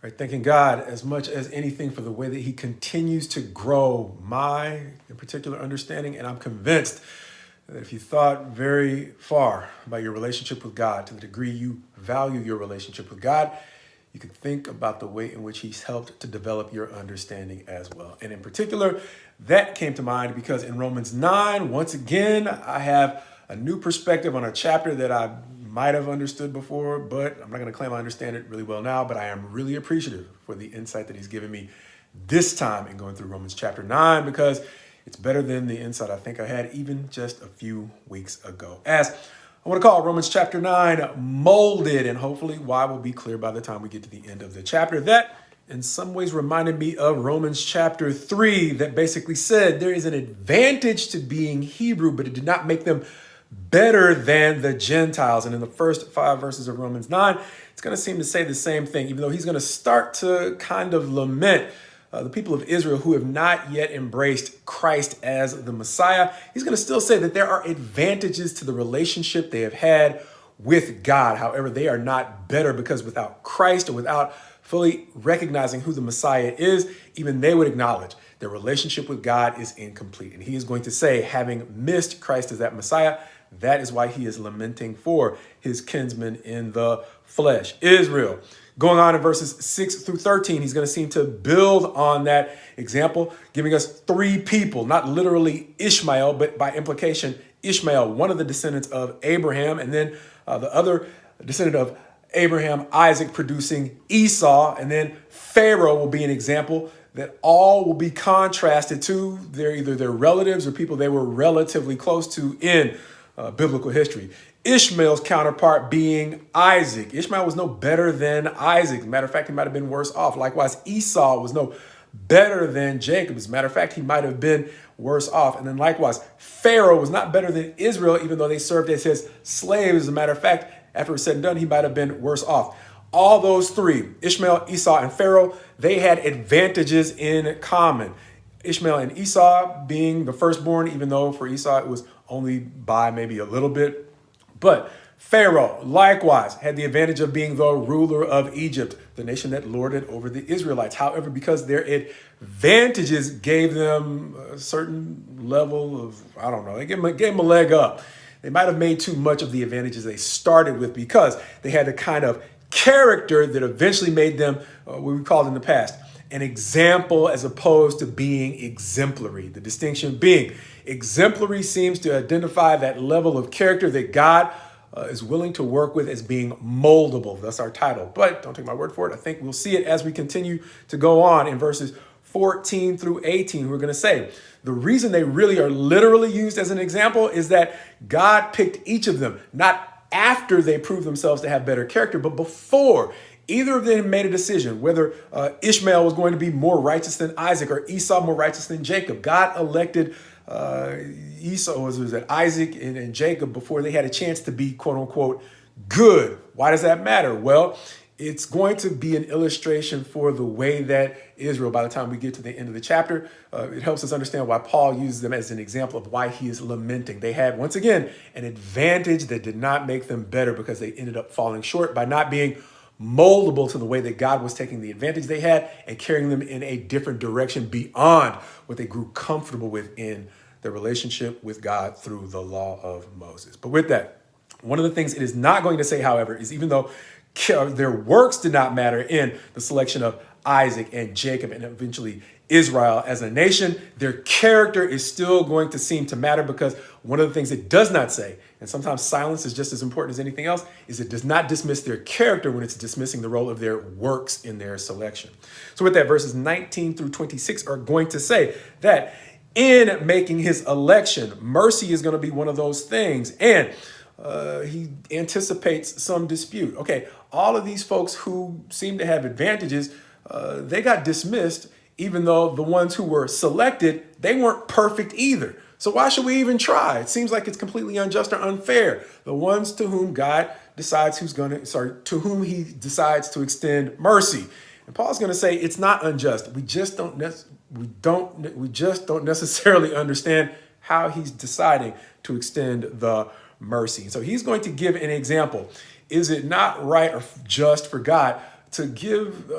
Right, thanking God as much as anything for the way that he continues to grow my, in particular, understanding. And I'm convinced that if you thought very far about your relationship with God, to the degree you value your relationship with God, you can think about the way in which he's helped to develop your understanding as well. And in particular, that came to mind because in Romans 9, once again, I have a new perspective on a chapter that I might have understood before, but I'm not going to claim I understand it really well now, but I am really appreciative for the insight that he's given me this time in going through Romans chapter 9, because it's better than the insight I think I had even just a few weeks ago. As I want to call Romans chapter 9 molded, and hopefully why will be clear by the time we get to the end of the chapter. That in some ways reminded me of Romans chapter 3 that basically said there is an advantage to being Hebrew, but it did not make them better than the Gentiles. And in the first 5 verses of Romans 9, it's going to seem to say the same thing, even though he's going to start to kind of lament the people of Israel who have not yet embraced Christ as the Messiah. He's going to still say that there are advantages to the relationship they have had with God. However, they are not better because without Christ or without fully recognizing who the Messiah is, even they would acknowledge their relationship with God is incomplete. And he is going to say, having missed Christ as that Messiah, that is why he is lamenting for his kinsmen in the flesh, Israel. Going on in verses 6 through 13, he's going to seem to build on that example, giving us 3 people, not literally Ishmael, but by implication, Ishmael, one of the descendants of Abraham, and then the other descendant of Abraham, Isaac, producing Esau, and then Pharaoh will be an example that all will be contrasted to either their relatives or people they were relatively close to in biblical history. Ishmael's counterpart being Isaac. Ishmael was no better than Isaac. As a matter of fact, he might have been worse off. Likewise, Esau was no better than Jacob. As a matter of fact, he might have been worse off. And then likewise, Pharaoh was not better than Israel, even though they served as his slaves. As a matter of fact, after it's said and done, he might have been worse off. All those 3, Ishmael, Esau, and Pharaoh, they had advantages in common. Ishmael and Esau being the firstborn, even though for Esau it was only by maybe a little bit. But Pharaoh, likewise, had the advantage of being the ruler of Egypt, the nation that lorded over the Israelites. However, because their advantages gave them a certain level of, I don't know, they gave them a leg up. They might have made too much of the advantages they started with because they had the kind of character that eventually made them what we called in the past an example as opposed to being exemplary. The distinction being exemplary seems to identify that level of character that God is willing to work with as being moldable. That's our title. But don't take my word for it. I think we'll see it as we continue to go on in verses 14 through 18. We're going to say the reason they really are literally used as an example is that God picked each of them, not after they proved themselves to have better character, but before. Either of them made a decision whether Ishmael was going to be more righteous than Isaac or Esau more righteous than Jacob. God elected Isaac and Jacob before they had a chance to be, quote unquote, good. Why does that matter? Well, it's going to be an illustration for the way that Israel, by the time we get to the end of the chapter, it helps us understand why Paul uses them as an example of why he is lamenting. They had, once again, an advantage that did not make them better because they ended up falling short by not being moldable to the way that God was taking the advantage they had and carrying them in a different direction beyond what they grew comfortable with in their relationship with God through the law of Moses. But with that, one of the things it is not going to say, however, is even though their works did not matter in the selection of Isaac and Jacob and eventually Israel as a nation, their character is still going to seem to matter, because one of the things it does not say, and sometimes silence is just as important as anything else, is it does not dismiss their character when it's dismissing the role of their works in their selection. So with that, verses 19 through 26 are going to say that in making his election, mercy is going to be one of those things. And he anticipates some dispute. Okay, all of these folks who seem to have advantages, they got dismissed, even though the ones who were selected, they weren't perfect either. So why should we even try? It seems like it's completely unjust or unfair. The ones to whom God decides to whom he decides to extend mercy. And Paul's going to say it's not unjust. We just don't necessarily understand how he's deciding to extend the mercy. So he's going to give an example. Is it not right or just for God to give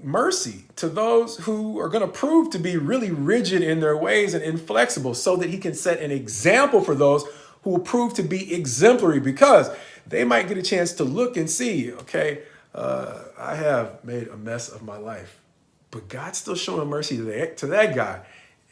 mercy to those who are going to prove to be really rigid in their ways and inflexible, so that he can set an example for those who will prove to be exemplary, because they might get a chance to look and see, okay, I have made a mess of my life, but God's still showing mercy to that guy.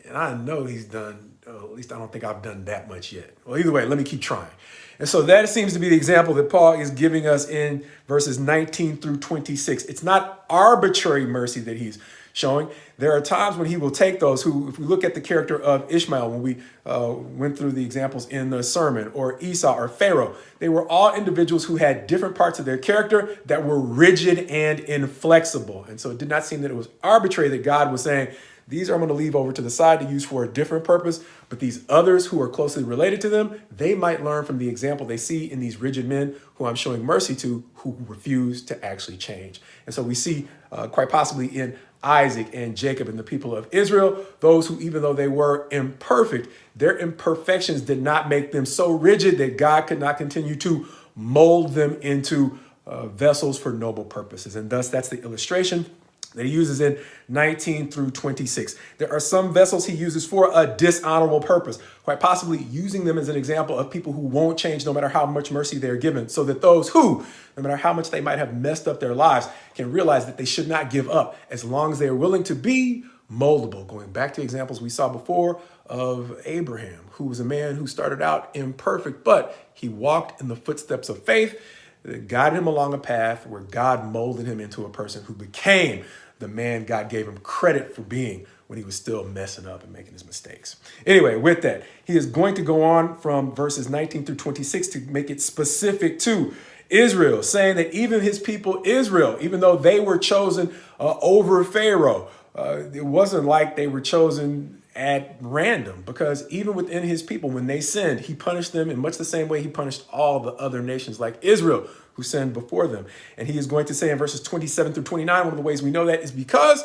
And I know he's done, at least I don't think I've done that much yet. Well, either way, let me keep trying. And so that seems to be the example that Paul is giving us in verses 19 through 26. It's not arbitrary mercy that he's showing. There are times when he will take those who, if we look at the character of Ishmael, when we went through the examples in the sermon, or Esau or Pharaoh, they were all individuals who had different parts of their character that were rigid and inflexible. And so it did not seem that it was arbitrary that God was saying, these I'm going to leave over to the side to use for a different purpose, but these others who are closely related to them, they might learn from the example they see in these rigid men who I'm showing mercy to, who refuse to actually change. And so we see quite possibly in Isaac and Jacob and the people of Israel, those who, even though they were imperfect, their imperfections did not make them so rigid that God could not continue to mold them into vessels for noble purposes. And thus, that's the illustration that he uses in 19 through 26. There are some vessels he uses for a dishonorable purpose, quite possibly using them as an example of people who won't change no matter how much mercy they're given, so that those who, no matter how much they might have messed up their lives, can realize that they should not give up as long as they are willing to be moldable. Going back to examples we saw before of Abraham, who was a man who started out imperfect, but he walked in the footsteps of faith that guided him along a path where God molded him into a person who became the man God gave him credit for being when he was still messing up and making his mistakes. Anyway, with that, he is going to go on from verses 19 through 26 to make it specific to Israel, saying that even his people Israel, even though they were chosen over Pharaoh, it wasn't like they were chosen at random, because even within his people, when they sinned, he punished them in much the same way he punished all the other nations like Israel who sinned before them. And he is going to say in verses 27 through 29, one of the ways we know that is because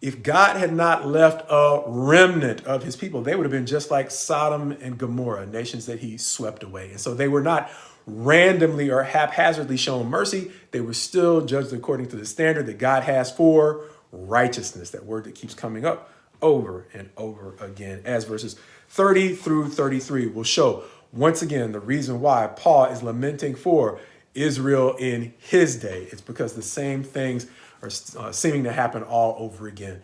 if God had not left a remnant of his people, they would have been just like Sodom and Gomorrah, nations that he swept away. And so they were not randomly or haphazardly shown mercy. They were still judged according to the standard that God has for righteousness, that word that keeps coming up over and over again, as verses 30 through 33 will show once again the reason why Paul is lamenting for Israel in his day. It's because the same things are seeming to happen all over again.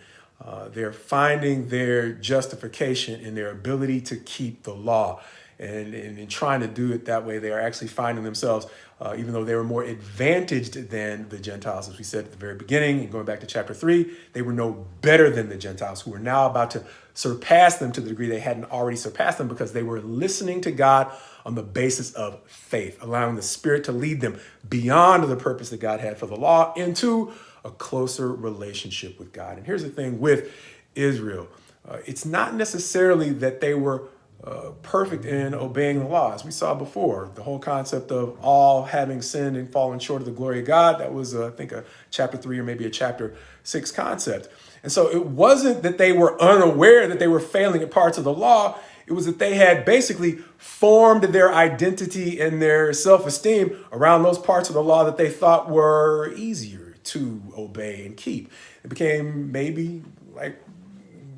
They're finding their justification in their ability to keep the law. And in trying to do it that way, they are actually finding themselves, even though they were more advantaged than the Gentiles, as we said at the very beginning, and going back to chapter 3, they were no better than the Gentiles, who were now about to surpass them to the degree they hadn't already surpassed them, because they were listening to God on the basis of faith, allowing the Spirit to lead them beyond the purpose that God had for the law into a closer relationship with God. And here's the thing with Israel. It's not necessarily that they were perfect in obeying the law. As we saw before, the whole concept of all having sinned and fallen short of the glory of God, that was, I think, a chapter 3 or maybe a chapter 6 concept. And so it wasn't that they were unaware that they were failing at parts of the law. It was that they had basically formed their identity and their self-esteem around those parts of the law that they thought were easier to obey and keep. It became maybe like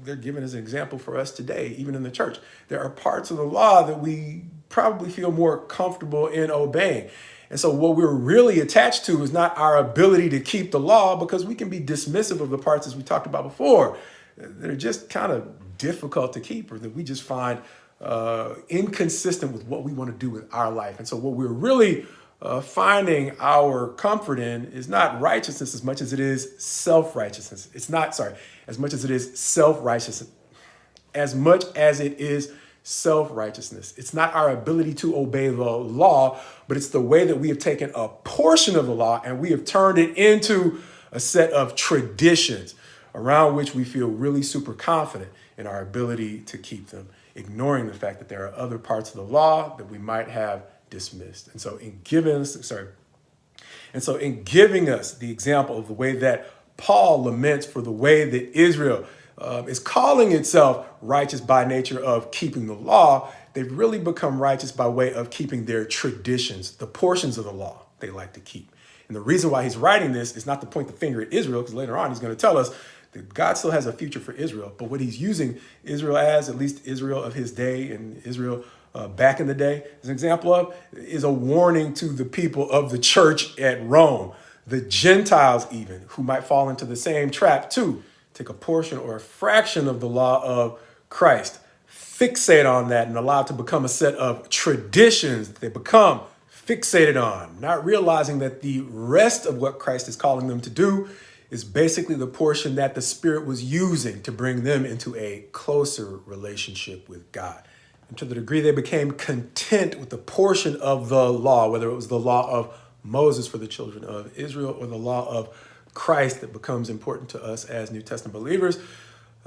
they're given as an example for us today, even in the church. There are parts of the law that we probably feel more comfortable in obeying. And so what we're really attached to is not our ability to keep the law, because we can be dismissive of the parts, as we talked about before, that are just kind of difficult to keep, or that we just find inconsistent with what we want to do with our life. And so what we're really finding our comfort in is not righteousness as much as it is self-righteousness. It's not, sorry, as much as it is self-righteousness, as much as it is self-righteousness. It's not our ability to obey the law, but it's the way that we have taken a portion of the law and we have turned it into a set of traditions around which we feel really super confident in our ability to keep them, ignoring the fact that there are other parts of the law that we might have dismissed. And so in giving us the example of the way that Paul laments for the way that Israel is calling itself righteous by nature of keeping the law, they've really become righteous by way of keeping their traditions, the portions of the law they like to keep. And the reason why he's writing this is not to point the finger at Israel, because later on he's going to tell us that God still has a future for Israel. But what he's using Israel as, at least Israel of his day and Israel back in the day, as an example of, is a warning to the people of the church at Rome, the Gentiles even, who might fall into the same trap too. Take a portion or a fraction of the law of Christ, fixate on that, and allow it to become a set of traditions that they become fixated on, not realizing that the rest of what Christ is calling them to do is basically the portion that the Spirit was using to bring them into a closer relationship with God. And to the degree they became content with the portion of the law, whether it was the law of Moses for the children of Israel or the law of Christ that becomes important to us as New Testament believers,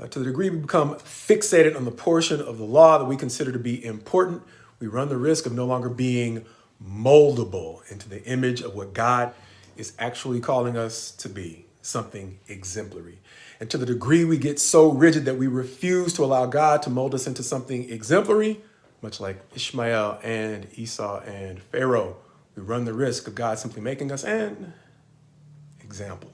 to the degree we become fixated on the portion of the law that we consider to be important, we run the risk of no longer being moldable into the image of what God is actually calling us to be, something exemplary. And to the degree we get so rigid that we refuse to allow God to mold us into something exemplary, much like Ishmael and Esau and Pharaoh, we run the risk of God simply making us an example.